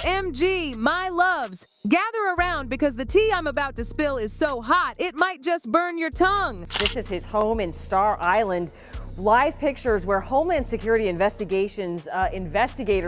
OMG, my loves. Gather around because the tea I'm about to spill is so hot, it might just burn your tongue. This is his home in Star Island. Live pictures where Homeland Security investigators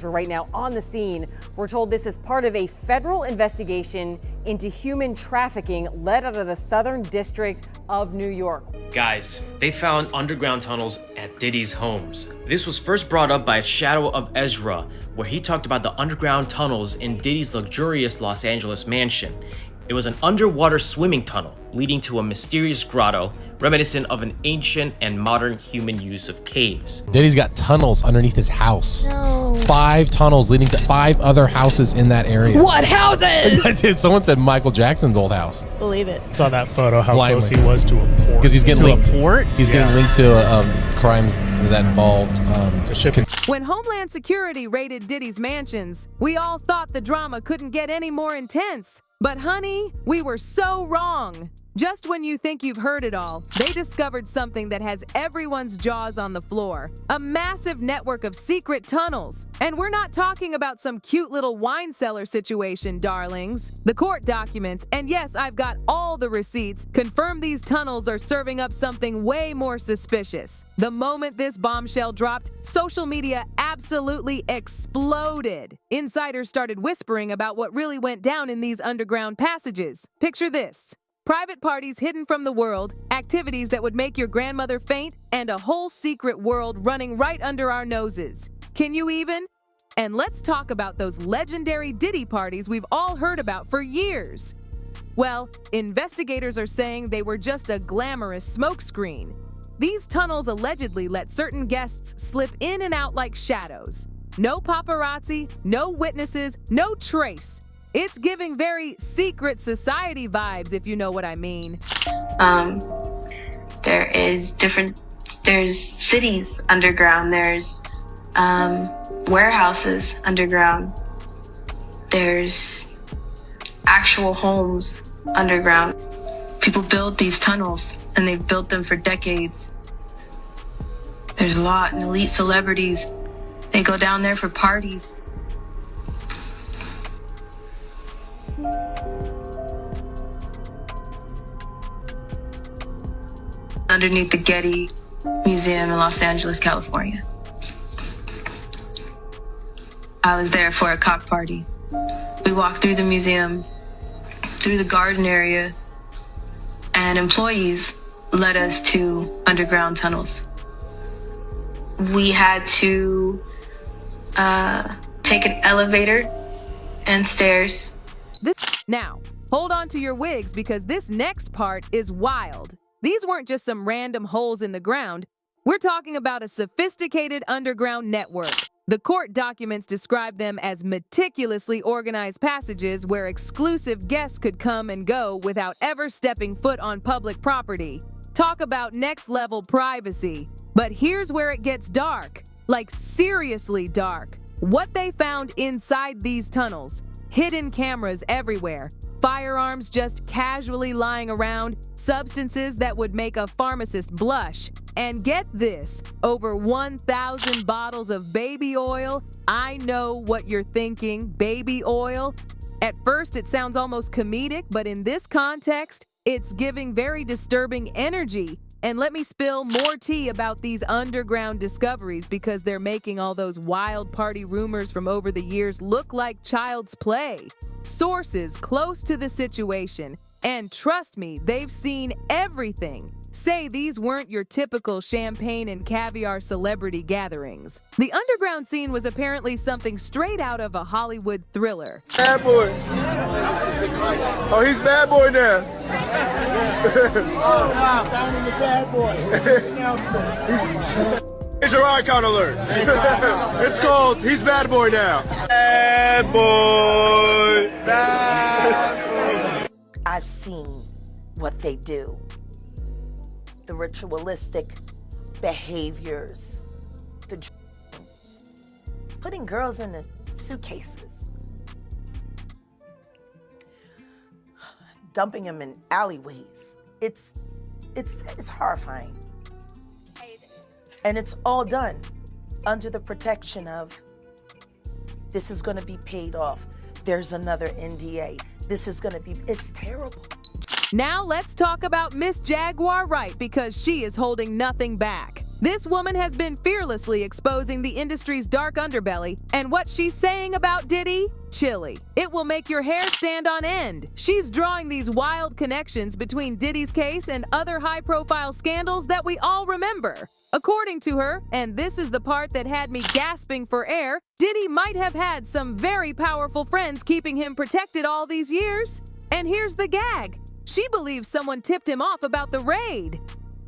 are right now on the scene. We're told this is part of a federal investigation into human trafficking led out of the Southern District of New York. Guys, they found underground tunnels at Diddy's homes. This was first brought up by Shadow of Ezra, where he talked about the underground tunnels in Diddy's luxurious Los Angeles mansion. It was an underwater swimming tunnel leading to a mysterious grotto, reminiscent of an ancient and modern human use of caves. Diddy's got tunnels underneath his house. No. 5 tunnels leading to 5 other houses in that area. What houses? Someone said Michael Jackson's old house. Believe it. Saw that photo, how Blindly. close he was to a port. Because he's getting linked. To a port? He's getting linked to crimes that involved shipping. When Homeland Security raided Diddy's mansions, we all thought the drama couldn't get any more intense. But honey, we were so wrong. Just when you think you've heard it all, they discovered something that has everyone's jaws on the floor. A massive network of secret tunnels. And we're not talking about some cute little wine cellar situation, darlings. The court documents, and yes, I've got all the receipts, confirm these tunnels are serving up something way more suspicious. The moment this bombshell dropped, social media absolutely exploded. Insiders started whispering about what really went down in these underground passages. Picture this. Private parties hidden from the world, activities that would make your grandmother faint, and a whole secret world running right under our noses. Can you even? And let's talk about those legendary Diddy parties we've all heard about for years. Well, investigators are saying they were just a glamorous smokescreen. These tunnels allegedly let certain guests slip in and out like shadows. No paparazzi, no witnesses, no trace. It's giving very secret society vibes, if you know what I mean. There's cities underground, there's warehouses underground, there's actual homes underground. People build these tunnels and they've built them for decades. There's a lot, and elite celebrities, they go down there for parties. Underneath the Getty Museum in Los Angeles, California. I was there for a cock party. We walked through the museum, through the garden area, and employees led us to underground tunnels. We had to take an elevator and stairs. Now, hold on to your wigs because this next part is wild. These weren't just some random holes in the ground. We're talking about a sophisticated underground network. The court documents describe them as meticulously organized passages where exclusive guests could come and go without ever stepping foot on public property. Talk about next-level privacy. But here's where it gets dark. Like seriously dark. What they found inside these tunnels. Hidden cameras everywhere. Firearms just casually lying around, substances that would make a pharmacist blush. And get this, over 1,000 bottles of baby oil. I know what you're thinking, baby oil. At first it sounds almost comedic, but in this context, it's giving very disturbing energy. And let me spill more tea about these underground discoveries because they're making all those wild party rumors from over the years look like child's play. Sources close to the situation, and trust me, they've seen everything, say these weren't your typical champagne and caviar celebrity gatherings. The underground scene was apparently something straight out of a Hollywood thriller. Bad boy. Oh, he's bad boy now. It's your icon alert. It's called He's Bad Boy Now. Bad boy. Bad boy. I've seen what they do. The ritualistic behaviors. Putting girls in the suitcases. Dumping them in alleyways. It's horrifying. And it's all done under the protection of this is going to be paid off. there's another NDA. This is gonna be, it's terrible. Now let's talk about Miss Jaguar Wright because she is holding nothing back. This woman has been fearlessly exposing the industry's dark underbelly, and what she's saying about Diddy? Chilly. It will make your hair stand on end. She's drawing these wild connections between Diddy's case and other high-profile scandals that we all remember. According to her, and this is the part that had me gasping for air, Diddy might have had some very powerful friends keeping him protected all these years. And here's the gag. She believes someone tipped him off about the raid.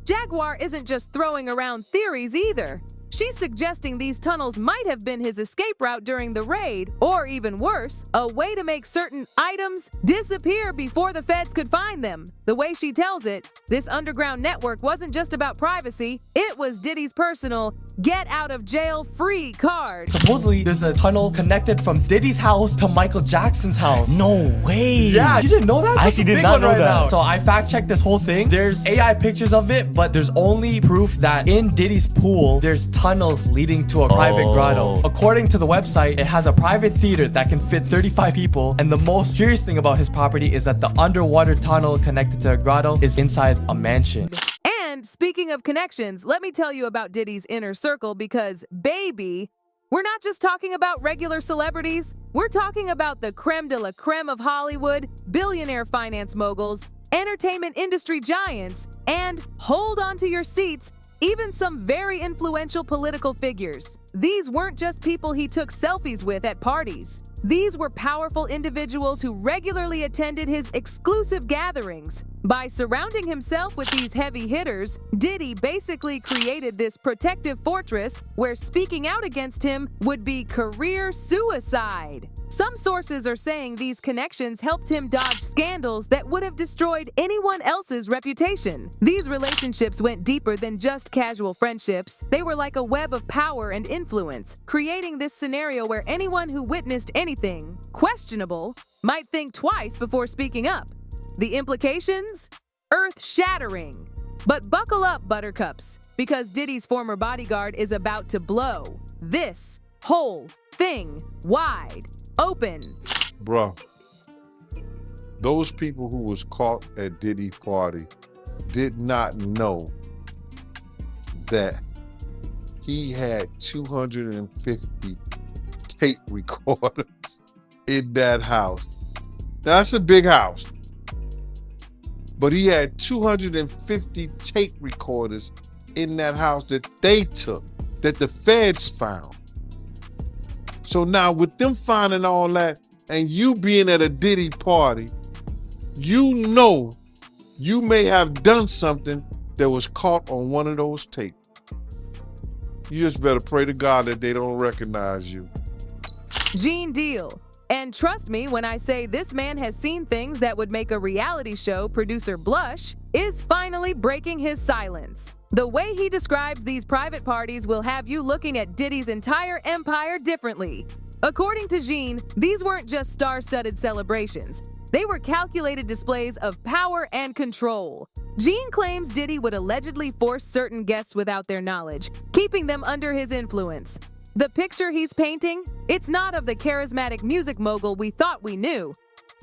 Jaguar isn't just throwing around theories either. She's suggesting these tunnels might have been his escape route during the raid, or even worse, a way to make certain items disappear before the feds could find them. The way she tells it, this underground network wasn't just about privacy, it was Diddy's personal get-out-of-jail-free card. Supposedly, there's a tunnel connected from Diddy's house to Michael Jackson's house. No way. Yeah, you didn't know that? I That's actually a did big not one know right that. now. So I fact-checked this whole thing. There's AI pictures of it, but there's only proof that in Diddy's pool, there's tunnels leading to a private grotto. According to the website, it has a private theater that can fit 35 people, and the most curious thing about his property is that the underwater tunnel connected to a grotto is inside a mansion. And speaking of connections, let me tell you about Diddy's inner circle because, baby, we're not just talking about regular celebrities. We're talking about the creme de la creme of Hollywood, billionaire finance moguls, entertainment industry giants, and, hold on to your seats, even some very influential political figures. These weren't just people he took selfies with at parties. These were powerful individuals who regularly attended his exclusive gatherings. By surrounding himself with these heavy hitters, Diddy basically created this protective fortress where speaking out against him would be career suicide. Some sources are saying these connections helped him dodge scandals that would have destroyed anyone else's reputation. These relationships went deeper than just casual friendships. They were like a web of power and influence, creating this scenario where anyone who witnessed anything questionable might think twice before speaking up. The implications? Earth-shattering. But buckle up, buttercups, because Diddy's former bodyguard is about to blow this whole thing wide open. Bruh, those people who was caught at Diddy's party did not know that he had 250 tape recorders in that house. Now, that's a big house. But he had 250 tape recorders in that house that they took, that the feds found. So now with them finding all that and you being at a Diddy party, you know you may have done something that was caught on one of those tapes. You just better pray to God that they don't recognize you. Gene Deal. And trust me when I say this man has seen things that would make a reality show producer blush, is finally breaking his silence. The way he describes these private parties will have you looking at Diddy's entire empire differently. According to Gene, these weren't just star-studded celebrations. They were calculated displays of power and control. Gene claims Diddy would allegedly force certain guests without their knowledge, keeping them under his influence. The picture he's painting, it's not of the charismatic music mogul we thought we knew.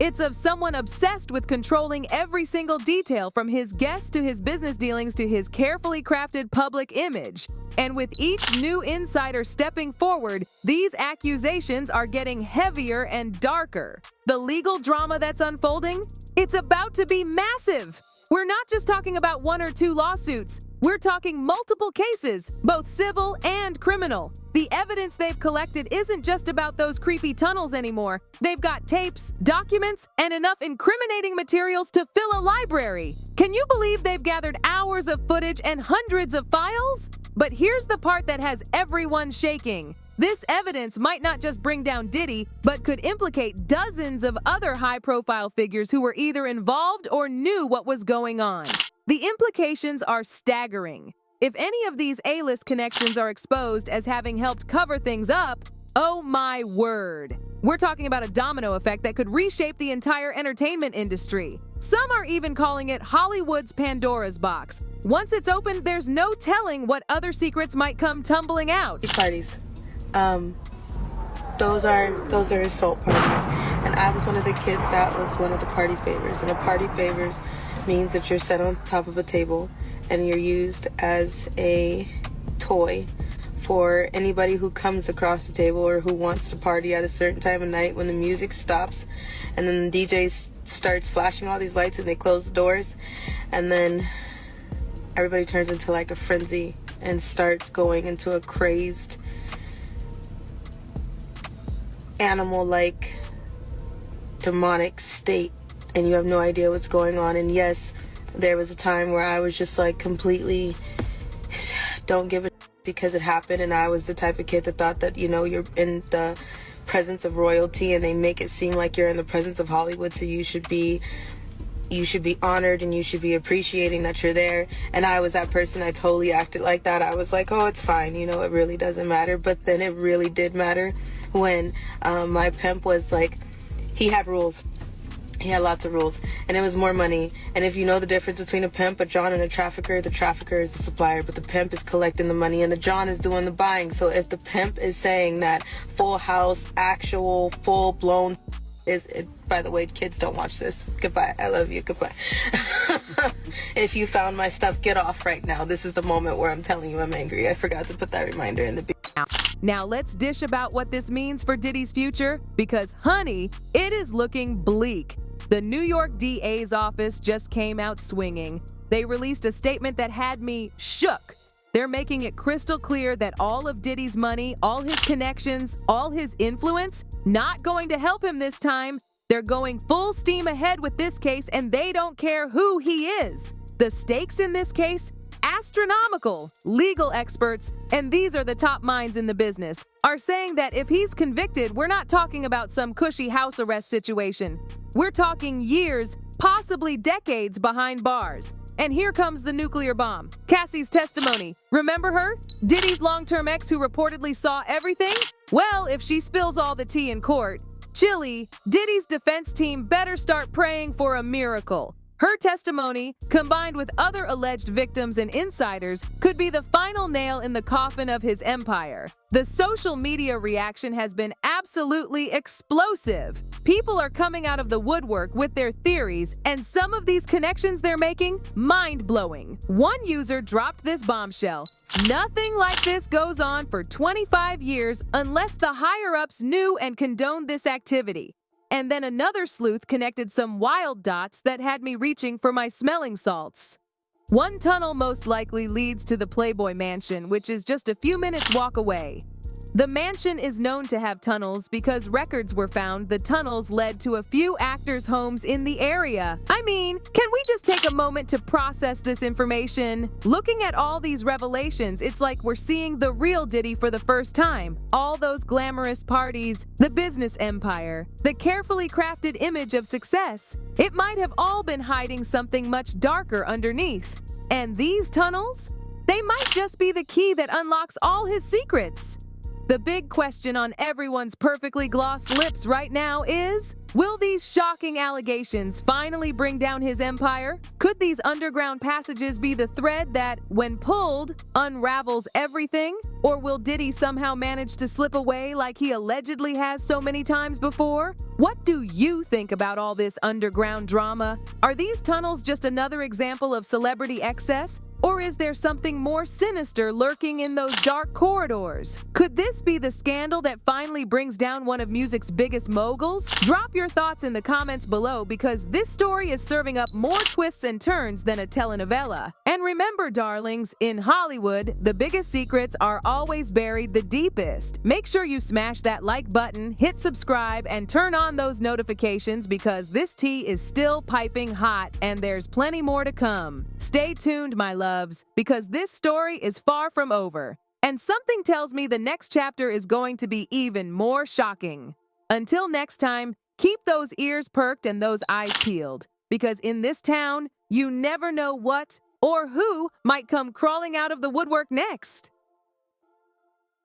It's of someone obsessed with controlling every single detail from his guests to his business dealings to his carefully crafted public image. And with each new insider stepping forward, these accusations are getting heavier and darker. The legal drama that's unfolding, it's about to be massive. We're not just talking about 1 or 2 lawsuits. We're talking multiple cases, both civil and criminal. The evidence they've collected isn't just about those creepy tunnels anymore. They've got tapes, documents, and enough incriminating materials to fill a library. Can you believe they've gathered hours of footage and hundreds of files? But here's the part that has everyone shaking. This evidence might not just bring down Diddy, but could implicate dozens of other high-profile figures who were either involved or knew what was going on. The implications are staggering. If any of these A-list connections are exposed as having helped cover things up, oh my word. We're talking about a domino effect that could reshape the entire entertainment industry. Some are even calling it Hollywood's Pandora's box. Once it's opened, there's no telling what other secrets might come tumbling out. Parties. Those are assault parties. And I was one of the kids that was one of the party favors. And a party favors means that you're set on top of a table and you're used as a toy for anybody who comes across the table or who wants to party at a certain time of night when the music stops and then the DJ starts flashing all these lights and they close the doors, and then everybody turns into like a frenzy and starts going into a crazed animal-like demonic state, and you have no idea what's going on. And yes, there was a time where I was just like completely don't give a because it happened, and I was the type of kid that thought that, you know, you're in the presence of royalty and they make it seem like you're in the presence of Hollywood, so you should be honored and you should be appreciating that you're there. And I was that person. I totally acted like that. I was like, oh, it's fine, you know, it really doesn't matter. But then it really did matter when my pimp was like, he had rules. He had lots of rules, and it was more money. And if you know the difference between a pimp, a John, and a trafficker, the trafficker is the supplier, but the pimp is collecting the money and the John is doing the buying. So if the pimp is saying that full house, actual, full-blown is, by the way, kids, don't watch this. Goodbye. I love you. Goodbye. If you found my stuff, get off right now. This is the moment where I'm telling you I'm angry. I forgot to put that reminder in the beginning. Now let's dish about what this means for Diddy's future, because honey, it is looking bleak. The New York DA's office just came out swinging. They released a statement that had me shook. They're making it crystal clear that all of Diddy's money, all his connections, all his influence, not going to help him this time. They're going full steam ahead with this case, and they don't care who he is. The stakes in this case? Astronomical. Legal experts, and these are the top minds in the business, are saying that if he's convicted, we're not talking about some cushy house arrest situation. We're talking years, possibly decades behind bars. And here comes the nuclear bomb. Cassie's testimony. Remember her? Diddy's long-term ex who reportedly saw everything? Well, if she spills all the tea in court, chilly, Diddy's defense team better start praying for a miracle. Her testimony, combined with other alleged victims and insiders, could be the final nail in the coffin of his empire. The social media reaction has been absolutely explosive. People are coming out of the woodwork with their theories, and some of these connections they're making, mind-blowing. One user dropped this bombshell. Nothing like this goes on for 25 years unless the higher-ups knew and condoned this activity. And then another sleuth connected some wild dots that had me reaching for my smelling salts. One tunnel most likely leads to the Playboy Mansion, which is just a few minutes walk away. The mansion is known to have tunnels because records were found the tunnels led to a few actors' homes in the area. I mean, can we just take a moment to process this information? Looking at all these revelations, it's like we're seeing the real Diddy for the first time. All those glamorous parties, the business empire, the carefully crafted image of success. It might have all been hiding something much darker underneath. And these tunnels? They might just be the key that unlocks all his secrets. The big question on everyone's perfectly glossed lips right now is, will these shocking allegations finally bring down his empire? Could these underground passages be the thread that, when pulled, unravels everything? Or will Diddy somehow manage to slip away like he allegedly has so many times before? What do you think about all this underground drama? Are these tunnels just another example of celebrity excess? Or is there something more sinister lurking in those dark corridors? Could this be the scandal that finally brings down one of music's biggest moguls? Drop your thoughts in the comments below, because this story is serving up more twists and turns than a telenovela. And remember, darlings, in Hollywood, the biggest secrets are always buried the deepest. Make sure you smash that like button, hit subscribe, and turn on those notifications, because this tea is still piping hot and there's plenty more to come. Stay tuned, my loves, because this story is far from over. And something tells me the next chapter is going to be even more shocking. Until next time, keep those ears perked and those eyes peeled, because in this town, you never know what or who might come crawling out of the woodwork next.